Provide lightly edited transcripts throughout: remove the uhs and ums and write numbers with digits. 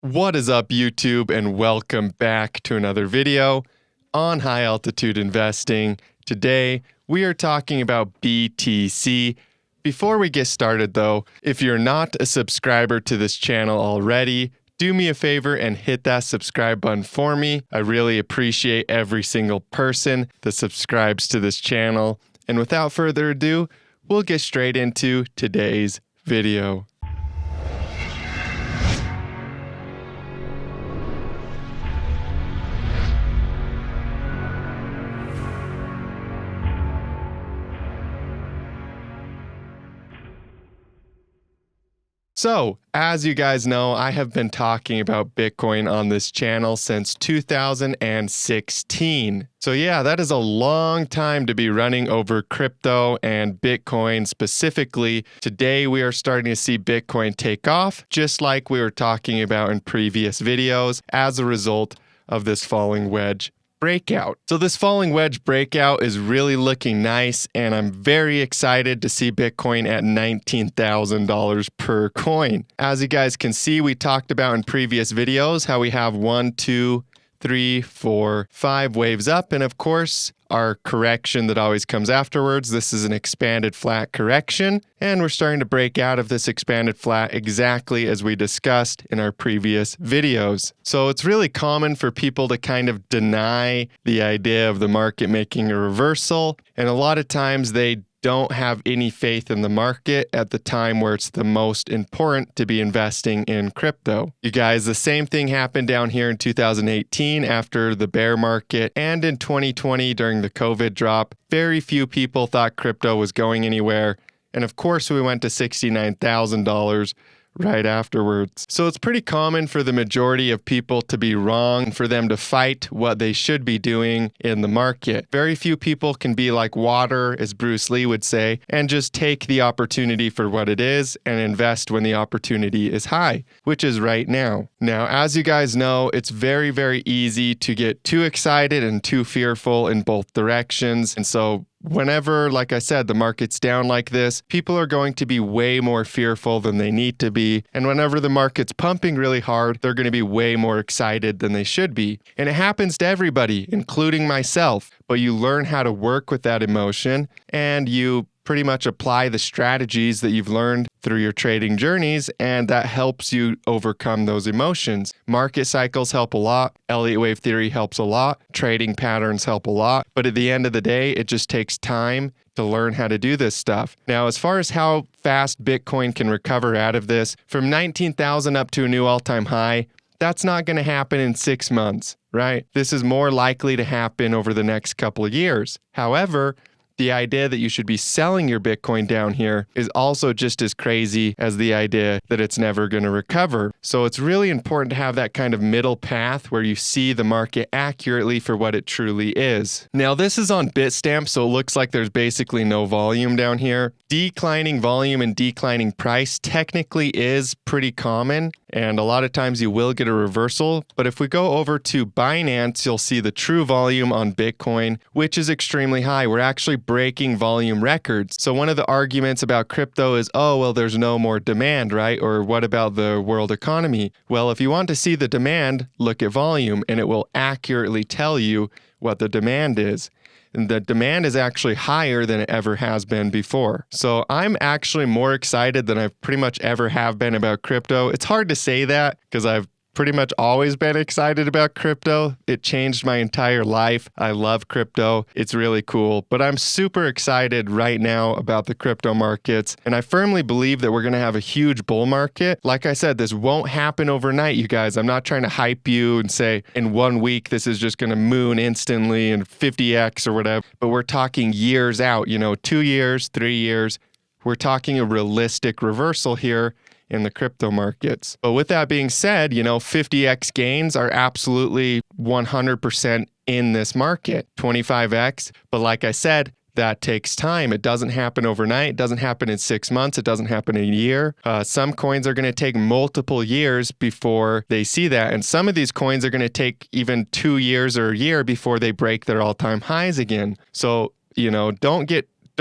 What is up, YouTube, and welcome back to another video on high altitude investing. Today, we are talking about BTC. Before we get started though, if you're not a subscriber to this channel already, do me a favor and hit that subscribe button for me. I really appreciate every single person that subscribes to this channel. And without further ado, we'll get straight into today's video. So, as you guys know, I have been talking about Bitcoin on this channel since 2016. So yeah, that is a long time to be running over crypto and Bitcoin specifically. Today, we are starting to see Bitcoin take off, just like we were talking about in previous videos, as a result of this falling wedge breakout. So this falling wedge breakout is really looking nice, and I'm very excited to see Bitcoin at $19,000 per coin. As you guys can see, we talked about in previous videos how we have 1, 2, 3, 4, 5 waves up, and of course, our correction that always comes afterwards. This is an expanded flat correction, and we're starting to break out of this expanded flat exactly as we discussed in our previous videos. So it's really common for people to kind of deny the idea of the market making a reversal, and a lot of times they don't have any faith in the market at the time where it's the most important to be investing in crypto. You guys, the same thing happened down here in 2018 after the bear market, and in 2020 during the COVID drop. Very few people thought crypto was going anywhere. And of course, we went to $69,000 right afterwards. So it's pretty common for the majority of people to be wrong, for them to fight what they should be doing in the market. Very few people can be like water, as Bruce Lee would say, and just take the opportunity for what it is and invest when the opportunity is high, which is right now. Now, as you guys know, it's very, very easy to get too excited and too fearful in both directions. And so whenever, like I said, the market's down like this, people are going to be way more fearful than they need to be. And whenever the market's pumping really hard, they're going to be way more excited than they should be. And it happens to everybody, including myself. But you learn how to work with that emotion, and you pretty much apply the strategies that you've learned through your trading journeys, and that helps you overcome those emotions. Market cycles help a lot. Elliott wave theory helps a lot. Trading patterns help a lot. But at the end of the day, it just takes time to learn how to do this stuff. Now, as far as how fast Bitcoin can recover out of this, from 19,000 up to a new all-time high, that's not going to happen in 6 months, right? This is more likely to happen over the next couple of years. However, the idea that you should be selling your Bitcoin down here is also just as crazy as the idea that it's never going to recover. So it's really important to have that kind of middle path where you see the market accurately for what it truly is. Now, this is on Bitstamp, so it looks like there's basically no volume down here. Declining volume and declining price technically is pretty common, and a lot of times you will get a reversal. But if we go over to Binance, you'll see the true volume on Bitcoin, which is extremely high. We're actually breaking volume records. So one of the arguments about crypto is, oh, well, there's no more demand, right? Or what about the world economy? Well, if you want to see the demand, look at volume, and it will accurately tell you what the demand is. And the demand is actually higher than it ever has been before. So I'm actually more excited than I've pretty much ever have been about crypto. It's hard to say that because I've pretty much always been excited about crypto. It changed my entire life. I love crypto. It's really cool. But I'm super excited right now about the crypto markets. And I firmly believe that we're going to have a huge bull market. Like I said, this won't happen overnight, you guys. I'm not trying to hype you and say in 1 week this is just going to moon instantly and 50x or whatever. But we're talking years out, 2 years, 3 years. We're talking a realistic reversal here in the crypto markets. But with that being said, 50x gains are absolutely 100% in this market, 25x. But like I said, that takes time. It doesn't happen overnight. It doesn't happen in 6 months. It doesn't happen in a year. Some coins are going to take multiple years before they see that. And some of these coins are going to take even 2 years or a year before they break their all-time highs again. So, don't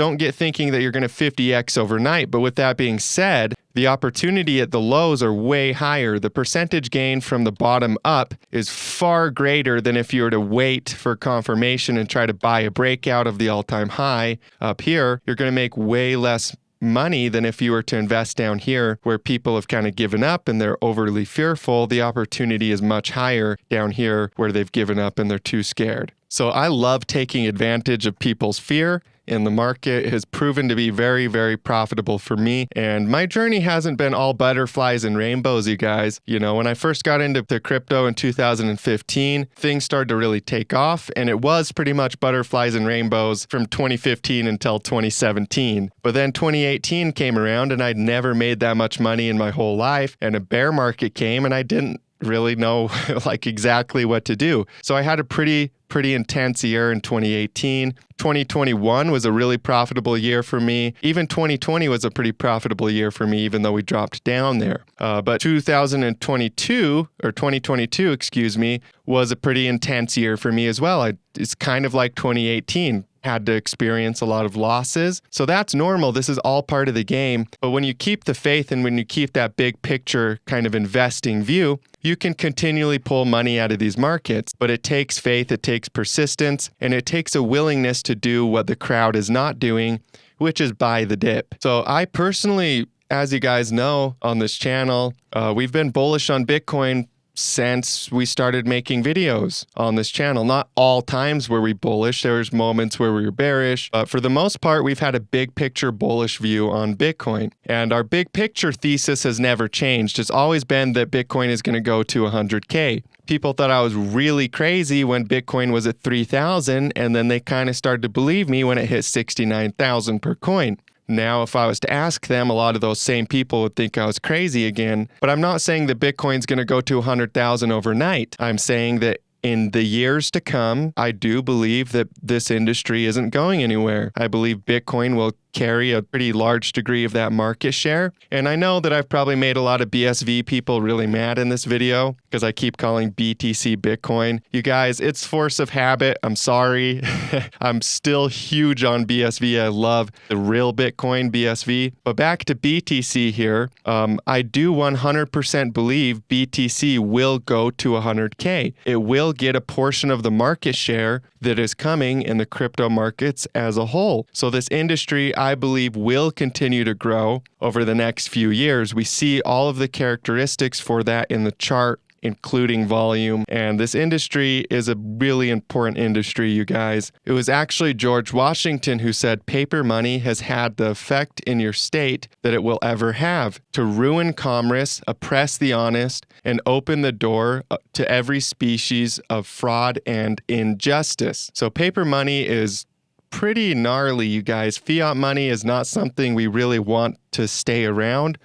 don't get thinking that you're going to 50x overnight. But with that being said, the opportunity at the lows are way higher. The percentage gain from the bottom up is far greater than if you were to wait for confirmation and try to buy a breakout of the all-time high up here. You're going to make way less money than if you were to invest down here where people have kind of given up and they're overly fearful. The opportunity is much higher down here where they've given up and they're too scared. So I love taking advantage of people's fear in the market. It has proven to be very, very profitable for me. And my journey hasn't been all butterflies and rainbows, you guys. You know, when I first got into the crypto in 2015, things started to really take off. And it was pretty much butterflies and rainbows from 2015 until 2017. But then 2018 came around and I'd never made that much money in my whole life. And a bear market came and I didn't really know like exactly what to do. So I had a pretty intense year in 2018. 2021 was a really profitable year for me. Even 2020 was a pretty profitable year for me, even though we dropped down there. But 2022, excuse me, was a pretty intense year for me as well. It's kind of like 2018. Had to experience a lot of losses. So that's normal. This is all part of the game. But when you keep the faith and when you keep that big picture kind of investing view, you can continually pull money out of these markets. But it takes faith, it takes persistence, and it takes a willingness to do what the crowd is not doing, which is buy the dip. So I personally, as you guys know on this channel, we've been bullish on Bitcoin since we started making videos on this channel. Not all times were we bullish. There's moments where we were bearish. But for the most part, we've had a big picture bullish view on Bitcoin. And our big picture thesis has never changed. It's always been that Bitcoin is going to go to 100K. People thought I was really crazy when Bitcoin was at 3,000, and then they kind of started to believe me when it hit 69,000 per coin. Now, if I was to ask them, a lot of those same people would think I was crazy again. But I'm not saying that Bitcoin's going to go to 100,000 overnight. I'm saying that in the years to come, I do believe that this industry isn't going anywhere. I believe Bitcoin will carry a pretty large degree of that market share. And I know that I've probably made a lot of BSV people really mad in this video because I keep calling BTC Bitcoin. You guys, it's force of habit. I'm sorry. I'm still huge on BSV. I love the real Bitcoin BSV. But back to BTC here, I do 100% believe BTC will go to 100K. It will get a portion of the market share that is coming in the crypto markets as a whole. So this industry, I believe, will continue to grow over the next few years. We see all of the characteristics for that in the chart, including volume. And this industry is a really important industry, you guys. It was actually George Washington who said paper money has had the effect in your state that it will ever have, to ruin commerce, oppress the honest, and open the door to every species of fraud and injustice. So paper money is pretty gnarly, you guys. Fiat money is not something we really want to stay around.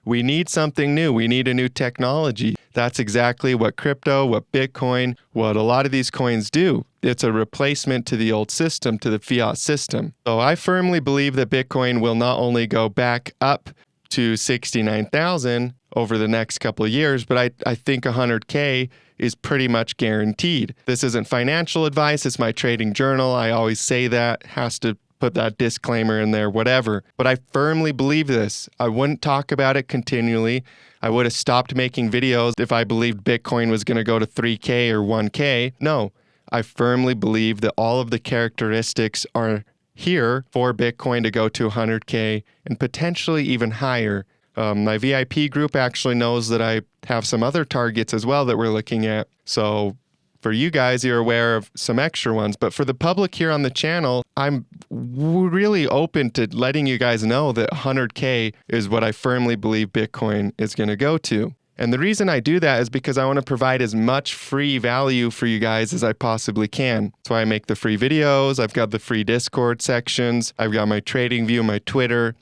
We need something new. We need a new technology. That's exactly what crypto, what Bitcoin, what a lot of these coins do. It's a replacement to the old system, to the fiat system. So I firmly believe that Bitcoin will not only go back up to 69,000 over the next couple of years, but I think 100K is pretty much guaranteed. This isn't financial advice. It's my trading journal. I always say that. Has to put that disclaimer in there, whatever. But I firmly believe this. I wouldn't talk about it continually. I would have stopped making videos if I believed Bitcoin was going to go to 3K or 1K. No, I firmly believe that all of the characteristics are here for Bitcoin to go to 100K and potentially even higher. My VIP group actually knows that I have some other targets as well that we're looking at. So for you guys, you're aware of some extra ones. But for the public here on the channel, I'm really open to letting you guys know that 100K is what I firmly believe Bitcoin is going to go to. And the reason I do that is because I want to provide as much free value for you guys as I possibly can. That's why I make the free videos. I've got the free Discord sections. I've got my trading view, my Twitter.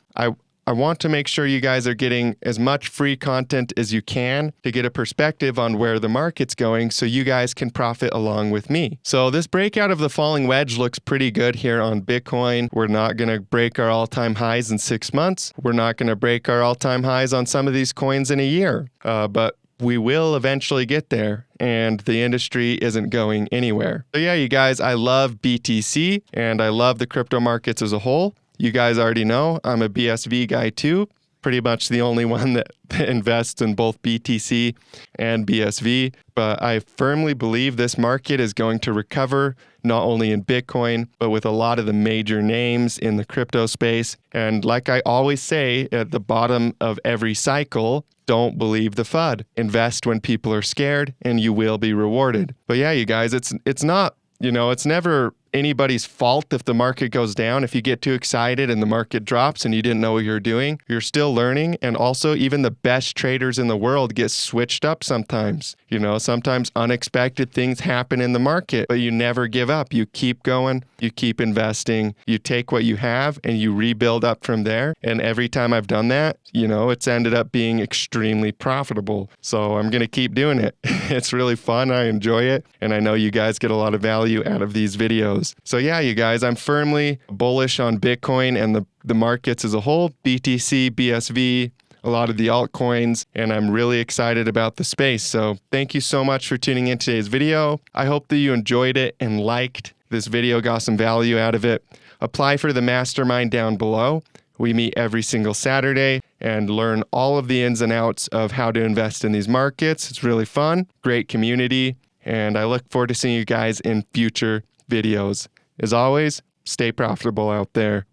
I want to make sure you guys are getting as much free content as you can to get a perspective on where the market's going so you guys can profit along with me. So this breakout of the falling wedge looks pretty good here on Bitcoin. We're not going to break our all-time highs in 6 months. We're not going to break our all-time highs on some of these coins in a year, but we will eventually get there, and the industry isn't going anywhere. So yeah, you guys, I love BTC, and I love the crypto markets as a whole. You guys already know I'm a BSV guy too. Pretty much the only one that invests in both BTC and BSV. But I firmly believe this market is going to recover, not only in Bitcoin, but with a lot of the major names in the crypto space. And like I always say at the bottom of every cycle, don't believe the FUD. Invest when people are scared and you will be rewarded. But yeah, you guys, it's not, it's never anybody's fault if the market goes down. If you get too excited and the market drops and you didn't know what you're doing, you're still learning. And also, even the best traders in the world get switched up sometimes. Sometimes unexpected things happen in the market, but you never give up. You keep going, you keep investing, you take what you have and you rebuild up from there. And every time I've done that, it's ended up being extremely profitable. So I'm going to keep doing it. It's really fun. I enjoy it. And I know you guys get a lot of value out of these videos. So yeah, you guys, I'm firmly bullish on Bitcoin and the markets as a whole, BTC, BSV, a lot of the altcoins, and I'm really excited about the space. So thank you so much for tuning in today's video. I hope that you enjoyed it and liked this video, got some value out of it. Apply for the mastermind down below. We meet every single Saturday and learn all of the ins and outs of how to invest in these markets. It's really fun, great community, and I look forward to seeing you guys in future videos. As always, stay profitable out there.